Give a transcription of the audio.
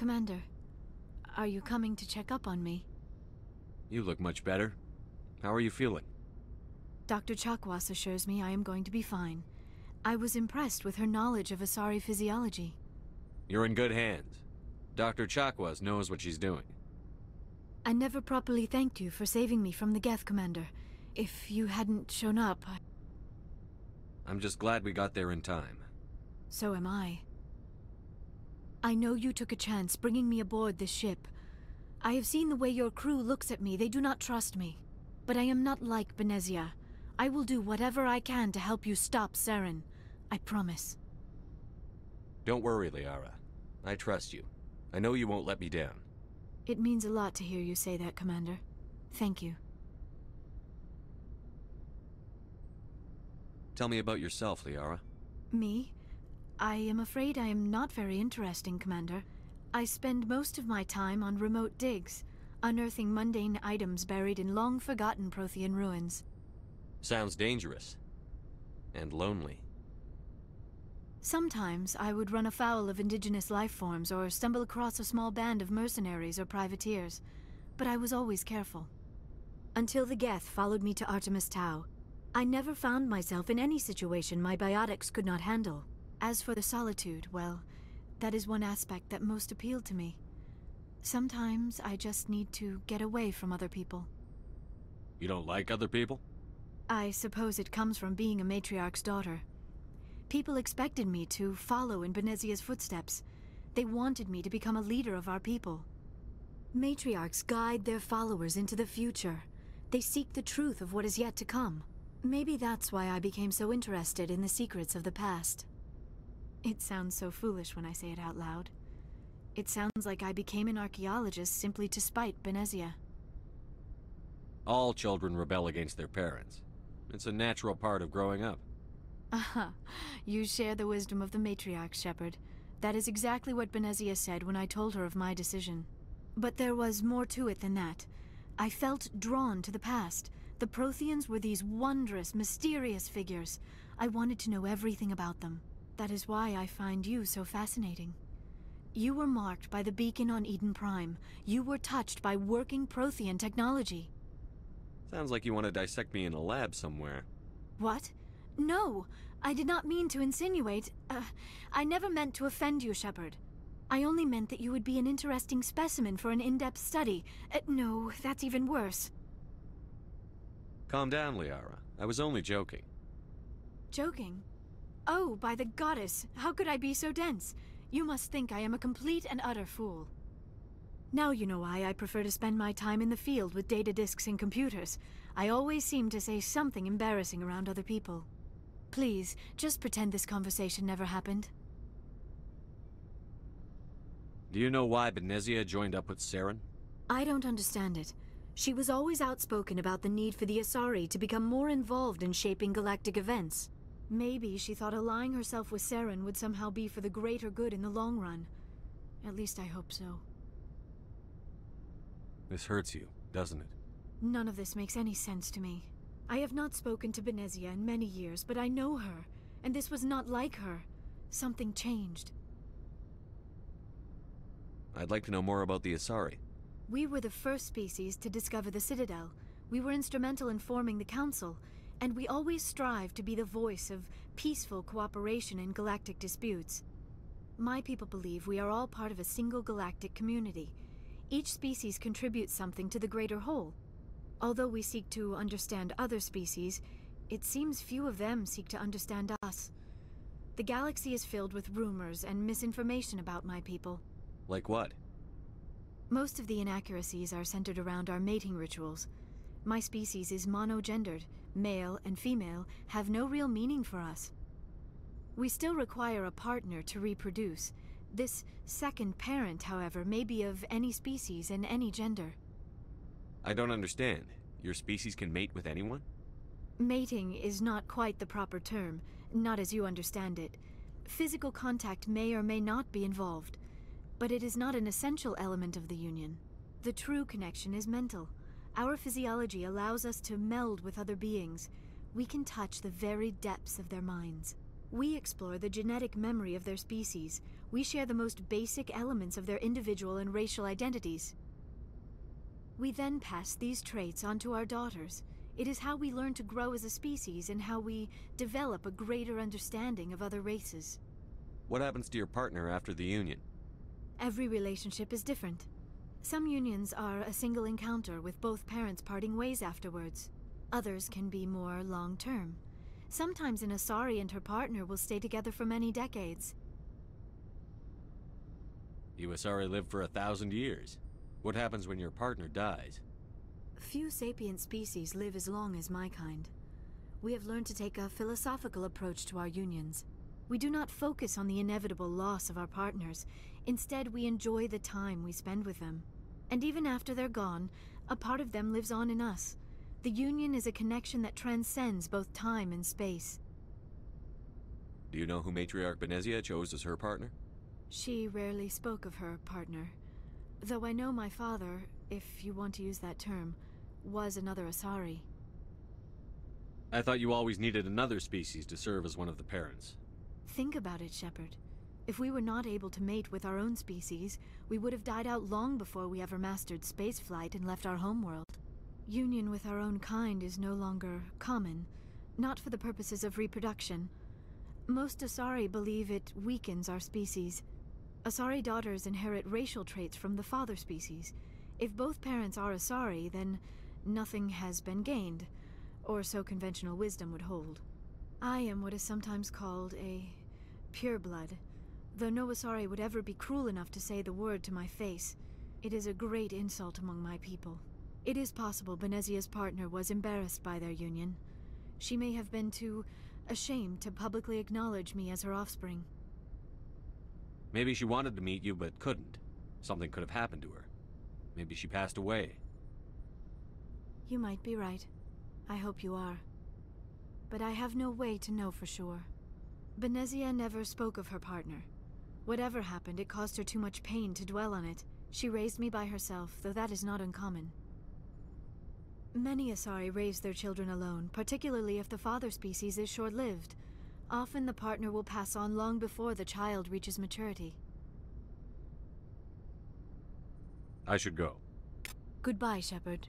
Commander, are you coming to check up on me? You look much better. How are you feeling? Dr. Chakwas assures me I am going to be fine. I was impressed with her knowledge of Asari physiology. You're in good hands. Dr. Chakwas knows what she's doing. I never properly thanked you for saving me from the Geth, Commander. If you hadn't shown up, I'm just glad we got there in time. So am I. I know you took a chance bringing me aboard this ship. I have seen the way your crew looks at me. They do not trust me. But I am not like Benezia. I will do whatever I can to help you stop Saren. I promise. Don't worry, Liara. I trust you. I know you won't let me down. It means a lot to hear you say that, Commander. Thank you. Tell me about yourself, Liara. Me? I am afraid I am not very interesting, Commander. I spend most of my time on remote digs, unearthing mundane items buried in long-forgotten Prothean ruins. Sounds dangerous. And lonely. Sometimes I would run afoul of indigenous life forms or stumble across a small band of mercenaries or privateers, but I was always careful. Until the Geth followed me to Artemis Tau, I never found myself in any situation my biotics could not handle. As for the solitude, well, that is one aspect that most appealed to me. Sometimes I just need to get away from other people. You don't like other people? I suppose it comes from being a matriarch's daughter. People expected me to follow in Benezia's footsteps. They wanted me to become a leader of our people. Matriarchs guide their followers into the future. They seek the truth of what is yet to come. Maybe that's why I became so interested in the secrets of the past. It sounds so foolish when I say it out loud. It sounds like I became an archaeologist simply to spite Benezia. All children rebel against their parents. It's a natural part of growing up. Aha, you share the wisdom of the matriarch, Shepard. That is exactly what Benezia said when I told her of my decision. But there was more to it than that. I felt drawn to the past. The Protheans were these wondrous, mysterious figures. I wanted to know everything about them. That is why I find you so fascinating. You were marked by the beacon on Eden Prime. You were touched by working Prothean technology. Sounds like you want to dissect me in a lab somewhere. What? No! I did not mean to insinuate. I never meant to offend you, Shepard. I only meant that you would be an interesting specimen for an in-depth study. No, that's even worse. Calm down, Liara. I was only joking. Joking? Oh, by the goddess, how could I be so dense? You must think I am a complete and utter fool. Now you know why I prefer to spend my time in the field with data disks and computers. I always seem to say something embarrassing around other people. Please, just pretend this conversation never happened. Do you know why Benezia joined up with Saren? I don't understand it. She was always outspoken about the need for the Asari to become more involved in shaping galactic events. Maybe she thought allying herself with Saren would somehow be for the greater good in the long run. At least I hope so. This hurts you, doesn't it? None of this makes any sense to me. I have not spoken to Benezia in many years, but I know her, and this was not like her. Something changed. I'd like to know more about the Asari. We were the first species to discover the Citadel. We were instrumental in forming the Council, and we always strive to be the voice of peaceful cooperation in galactic disputes. My people believe we are all part of a single galactic community. Each species contributes something to the greater whole. Although we seek to understand other species, it seems few of them seek to understand us. The galaxy is filled with rumors and misinformation about my people. Like what? Most of the inaccuracies are centered around our mating rituals. My species is monogendered. Male and female have no real meaning for us. We still require a partner to reproduce. This second parent, however, may be of any species and any gender. I don't understand. Your species can mate with anyone? Mating is not quite the proper term, not as you understand it. Physical contact may or may not be involved, but it is not an essential element of the union. The true connection is mental. Our physiology allows us to meld with other beings. We can touch the very depths of their minds. We explore the genetic memory of their species. We share the most basic elements of their individual and racial identities. We then pass these traits on to our daughters. It is how we learn to grow as a species and how we develop a greater understanding of other races. What happens to your partner after the union? Every relationship is different. Some unions are a single encounter with both parents parting ways afterwards. Others can be more long-term. Sometimes an Asari and her partner will stay together for many decades. You Asari live for 1,000 years. What happens when your partner dies? Few sapient species live as long as my kind. We have learned to take a philosophical approach to our unions. We do not focus on the inevitable loss of our partners. Instead, we enjoy the time we spend with them. And even after they're gone, a part of them lives on in us. The union is a connection that transcends both time and space. Do you know who Matriarch Benezia chose as her partner? She rarely spoke of her partner. Though I know my father, if you want to use that term, was another Asari. I thought you always needed another species to serve as one of the parents. Think about it, Shepard. If we were not able to mate with our own species, we would have died out long before we ever mastered spaceflight and left our homeworld. Union with our own kind is no longer common, not for the purposes of reproduction. Most Asari believe it weakens our species. Asari daughters inherit racial traits from the father species. If both parents are Asari, then nothing has been gained, or so conventional wisdom would hold. I am what is sometimes called a pureblood, though no Asari would ever be cruel enough to say the word to my face. It is a great insult among my people. It is possible Benezia's partner was embarrassed by their union. She may have been too ashamed to publicly acknowledge me as her offspring. Maybe she wanted to meet you but couldn't. Something could have happened to her. Maybe she passed away. You might be right. I hope you are. But I have no way to know for sure. Benezia never spoke of her partner. Whatever happened, it caused her too much pain to dwell on it. She raised me by herself, though that is not uncommon. Many Asari raise their children alone, particularly if the father species is short-lived. Often the partner will pass on long before the child reaches maturity. I should go. Goodbye, Shepard.